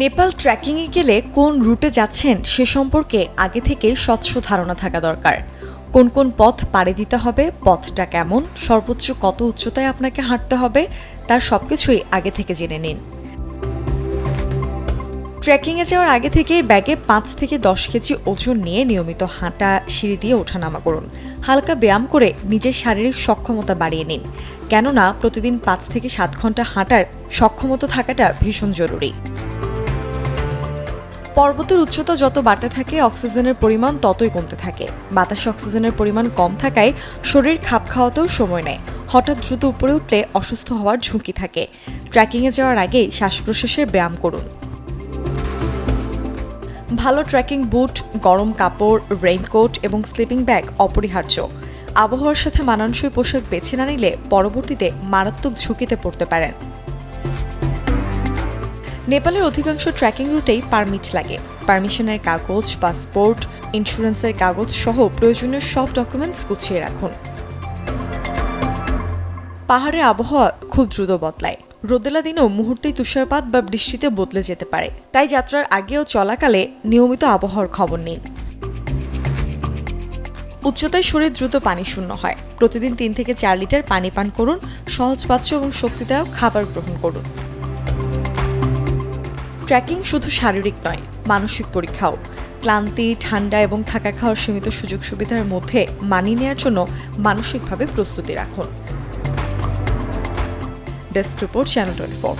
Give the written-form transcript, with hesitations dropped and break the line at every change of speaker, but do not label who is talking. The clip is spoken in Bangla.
নেপাল ট্রেকিংয়ে গেলে কোন রুটে যাচ্ছেন সে সম্পর্কে আগে থেকে স্বচ্ছ ধারণা থাকা দরকার। কোন কোন পথ পাড়ি দিতে হবে, পথটা কেমন, সর্বোচ্চ কত উচ্চতায় আপনাকে হাঁটতে হবে, তার সবকিছুই আগে থেকে জেনে নিন। ট্রেকিংয়ে যাওয়ার আগে থেকে ব্যাগে ৫ থেকে ১০ কেজি ওজন নিয়ে নিয়মিত হাঁটা, সিঁড়ি দিয়ে ওঠানামা করুন। হালকা ব্যায়াম করে নিজের শারীরিক সক্ষমতা বাড়িয়ে নিন, কেননা প্রতিদিন ৫ থেকে ৭ ঘন্টা হাঁটার সক্ষমতা থাকাটা ভীষণ জরুরি। পর্বতের উচ্চতা যত বাড়তে থাকে অক্সিজেনের পরিমাণ ততই কমতে থাকে। বাতাসে অক্সিজেনের পরিমাণ কম থাকায় শরীর খাপ খাওয়াতেও সময় নেয়। হঠাৎ দ্রুত উপরে উঠলে অসুস্থ হওয়ার ঝুঁকি থাকে। ট্রেকিংয়ে যাওয়ার আগেই শ্বাস প্রশ্বাসের ব্যায়াম করুন। ভালো ট্রেকিং বুট, গরম কাপড়, রেইনকোট এবং স্লিপিং ব্যাগ অপরিহার্য। আবহাওয়ার সাথে মানানসই পোশাক বেছে না নিলে পরবর্তীতে মারাত্মক ঝুঁকিতে পড়তে পারেন। নেপালের অধিকাংশ ট্রেকিং রুটেই পারমিট লাগে। পারমিশনের কাগজ, পাসপোর্ট, ইন্স্যুরেন্সের কাগজ সহ প্রয়োজনীয় সব ডকুমেন্টস গুছিয়ে রাখুন। পাহাড়ের আবহাওয়া খুব দ্রুত বদলায়। রোদেলা দিনেও মুহূর্তেই তুষারপাত বা বৃষ্টিতে বদলে যেতে পারে। তাই যাত্রার আগে ও চলাকালে নিয়মিত আবহাওয়ার খবর নিন। উচ্চতায় শরীর দ্রুত পানি শূন্য হয়। প্রতিদিন ৩ থেকে ৪ লিটার পানি পান করুন। সহজপাচ্য এবং শক্তিদায়ক খাবার গ্রহণ করুন। ট্রেকিং শুধু শারীরিক নয়, মানসিক পরীক্ষাও। ক্লান্তি, ঠান্ডা এবং থাকা খাওয়ার সীমিত সুযোগ সুবিধার মধ্যে মানিয়ে নেওয়ার জন্য মানসিকভাবে প্রস্তুতি রাখুন। Desk report, channel 24।